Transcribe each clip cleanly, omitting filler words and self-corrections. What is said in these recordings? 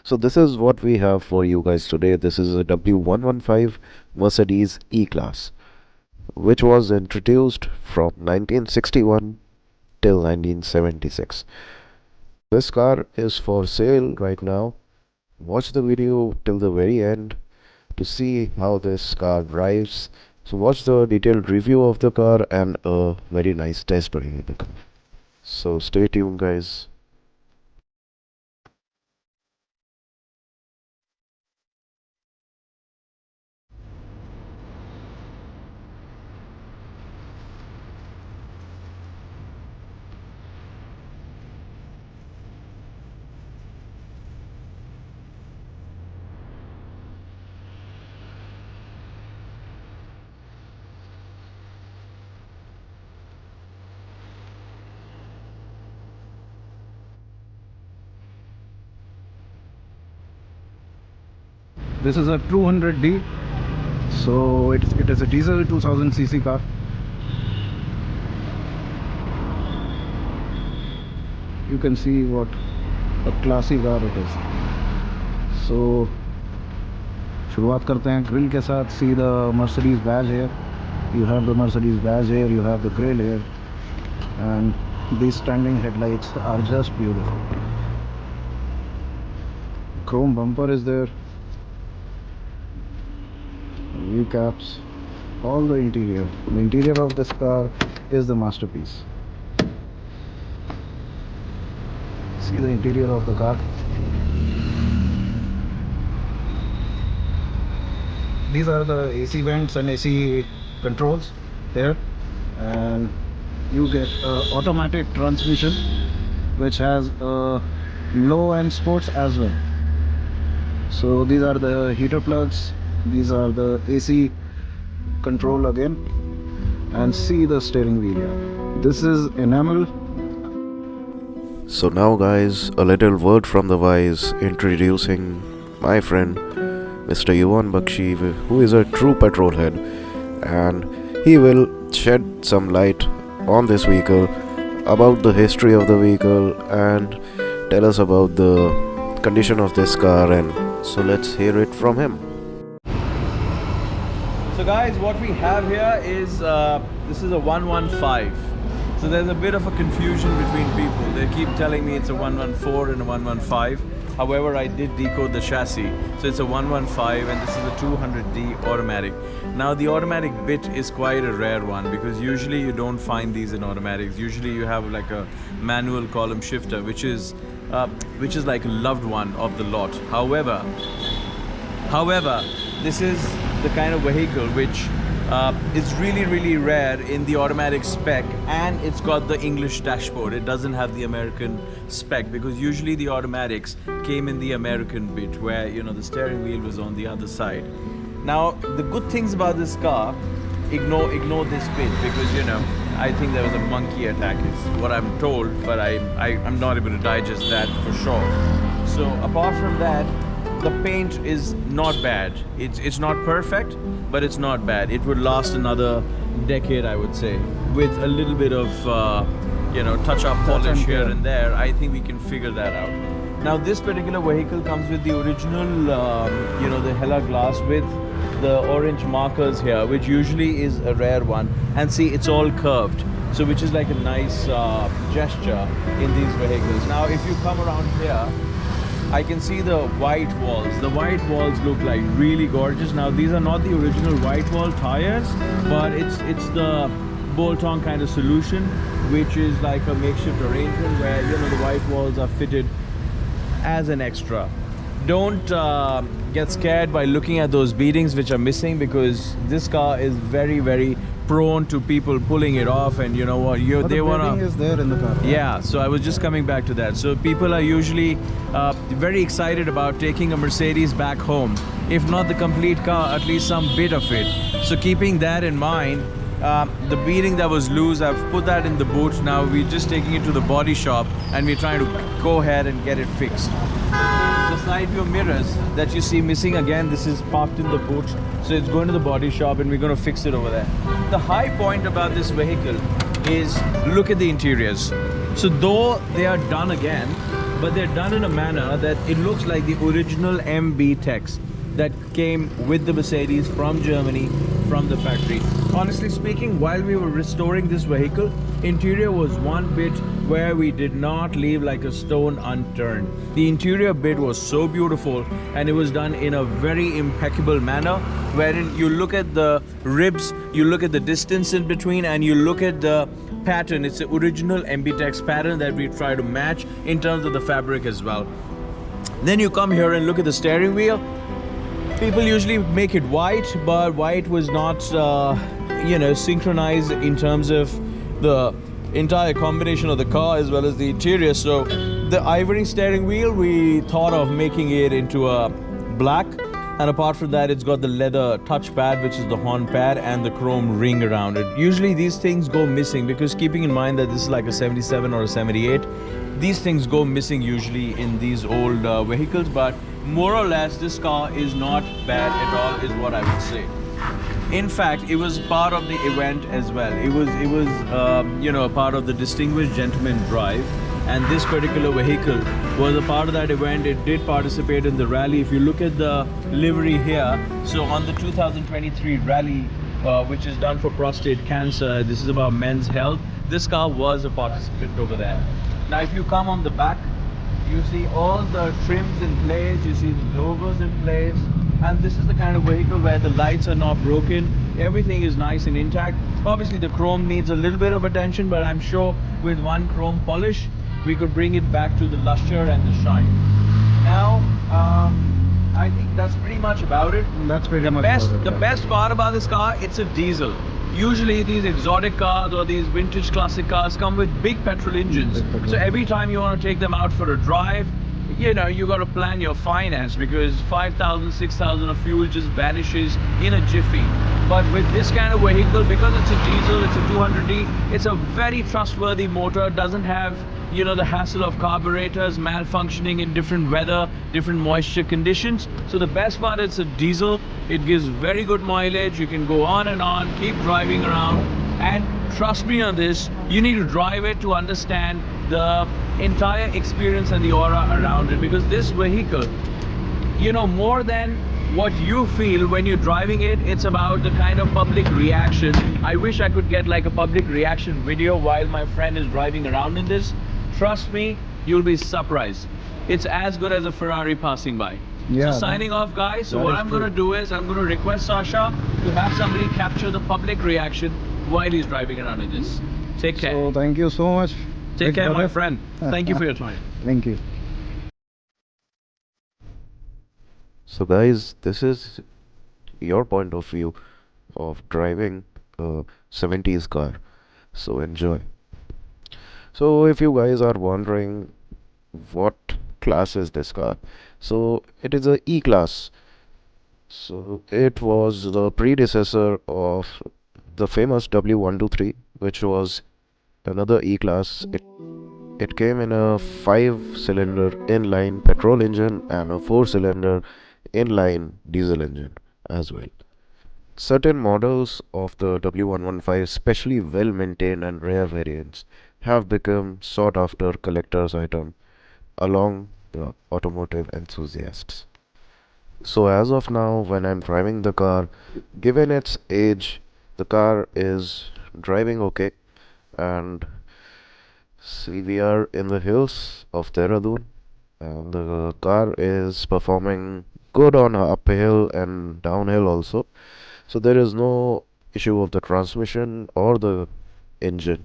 So this is what we have for you guys today. This is a W115 Mercedes E-Class, which was introduced from 1961 till 1976. This car is for sale right now. Watch the video till the very end to see how this car drives. So watch the detailed review of the car and a very nice test drive of the car. So stay tuned, guys. This is a 200D, so it is a diesel 2000cc car. You can see what a classy car it is. So शुरुआत करते हैं grill के साथ. See the Mercedes badge here. You have the Mercedes badge here, you have the grill here, and these standing headlights are just beautiful. Chrome bumper is there, recaps, all the interior. The interior of this car is the masterpiece. See the interior of the car. These are the AC vents and AC controls here, and you get automatic transmission which has low and sports as well. So these are the heater plugs, these are the AC control again, and see the steering wheel here. This is enamel. So now, guys, a little word from the wise, introducing my friend Mr. Yuvan Bakshi, who is a true petrol head, and he will shed some light on this vehicle, about the history of the vehicle, and tell us about the condition of this car. And so let's hear it from him. So guys, what we have here is this is a 115. So there's a bit of a confusion between people. They keep telling me it's a 114 and a 115. However, I did decode the chassis. So it's a 115 and this is a 200D automatic. Now the automatic bit is quite a rare one because usually you don't find these in automatics. Usually you have like a manual column shifter, which is like a loved one of the lot. However, this is the kind of vehicle which is really rare in the automatic spec, and it's got the English dashboard. It doesn't have the American spec because usually the automatics came in the American bit where, you know, the steering wheel was on the other side. Now the good things about this car, ignore this bit because, you know, I think there was a monkey attack is what I'm told, but I'm not able to digest that for sure. So apart from that, the paint is not bad. It's not perfect, but it's not bad. It would last another decade, I would say, with a little bit of you know, touch-up polish here and there. I think we can figure that out. Now this particular vehicle comes with the original you know, the Hella glass with the orange markers here, which usually is a rare one. And see, it's all curved, so which is like a nice gesture in these vehicles. Now if you come around here, I can see the white walls. The white walls look like really gorgeous. Now these are not the original white wall tires, but it's the bolt-on kind of solution, which is like a makeshift arrangement where, you know, the white walls are fitted as an extra. Don't get scared by looking at those beadings which are missing, because this car is very prone to people pulling it off, and you know what, they wanna. Is there in the car? Yeah, so I was just coming back to that. So people are usually very excited about taking a Mercedes back home. If not the complete car, at least some bit of it. So keeping that in mind, the beading that was loose, I've put that in the boot. Now we're just taking it to the body shop and we're trying to go ahead and get it fixed. The side view mirrors that you see missing, again, this is parked in the boot, so it's going to the body shop and we're going to fix it over there. The high point about this vehicle is, look at the interiors. So though they are done again, but they're done in a manner that it looks like the original MB text that came with the Mercedes from Germany, from the factory. Honestly speaking, while we were restoring this vehicle, interior was one bit where we did not leave like a stone unturned. The interior bit was so beautiful, and it was done in a very impeccable manner, wherein you look at the ribs, you look at the distance in between, and you look at the pattern. It's the original MBTEX pattern that we try to match in terms of the fabric as well. Then you come here and look at the steering wheel. People usually make it white, but white was not synchronized in terms of the entire combination of the car as well as the interior. So the ivory steering wheel, we thought of making it into a black, and apart from that, it's got the leather touchpad, which is the horn pad, and the chrome ring around it. Usually these things go missing, because keeping in mind that this is like a 77 or a 78, these things go missing usually in these old vehicles. But more or less, this car is not bad at all, is what I would say. In fact, it was part of the event as well. It was a part of the Distinguished Gentleman Drive, and this particular vehicle was a part of that event. It did participate in the rally. If you look at the livery here, so on the 2023 rally, which is done for prostate cancer, this is about men's health, this car was a participant over there. Now if you come on the back, you see all the trims in place, you see the logos in place, and this is the kind of vehicle where the lights are not broken, everything is nice and intact. Obviously the chrome needs a little bit of attention, but I'm sure with one chrome polish we could bring it back to the luster and the shine. Now I think that's pretty much about it. That's pretty much The best part about this car, it's a diesel. Usually these exotic cars or these vintage classic cars come with big petrol engines. So every time you want to take them out for a drive, you got to plan your finance, because 5,000, 6,000 of fuel just vanishes in a jiffy. But with this kind of vehicle, because it's a diesel, it's a 200D, it's a very trustworthy motor. It doesn't have the hassle of carburetors malfunctioning in different weather, different moisture conditions. So the best part, it's a diesel. It gives very good mileage. You can go on and on, keep driving around, and trust me on this, you need to drive it to understand the entire experience and the aura around it, because this vehicle, more than what you feel when you're driving it, it's about the kind of public reaction. I wish I could get like a public reaction video while my friend is driving around in this. Trust me, you'll be surprised. It's as good as a Ferrari passing by. Yeah, so signing off, guys. So what I'm going to do is I'm going to request Sasha to have somebody capture the public reaction while he's driving around in this. Take care. So thank you so much. Take care, my friend. Thank you for your time. Thank you. So guys, this is your point of view of driving a 70s car. So enjoy. So if you guys are wondering what class is this car, so it is a E class. So it was the predecessor of the famous W123, which was another E class. It came in a 5-cylinder inline petrol engine and a 4-cylinder inline diesel engine as well. Certain models of the W115, especially well maintained and rare variants, have become sought after collector's item along the automotive enthusiasts. So as of now, when I'm driving the car, given its age, the car is driving okay, and see, we are in the hills of Dehradun, and the car is performing good on uphill and downhill also. So there is no issue of the transmission or the engine.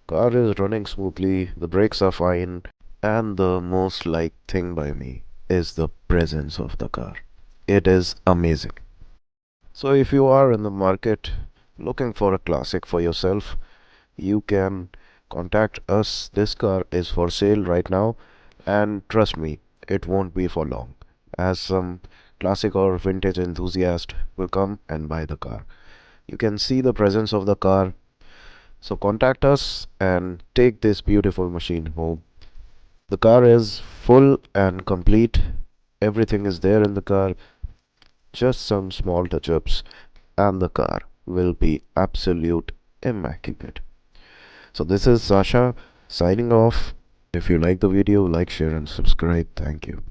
Car is running smoothly, the brakes are fine, and the most liked thing by me is the presence of the car. It is amazing. So if you are in the market looking for a classic for yourself, you can contact us. This car is for sale right now, and trust me, it won't be for long, as some classic or vintage enthusiast will come and buy the car. You can see the presence of the car. So contact us and take this beautiful machine home. The car is full and complete. Everything is there in the car. Just some small touch-ups and the car will be absolute immaculate. So this is Sasha signing off. If you like the video, like, share and subscribe. Thank you.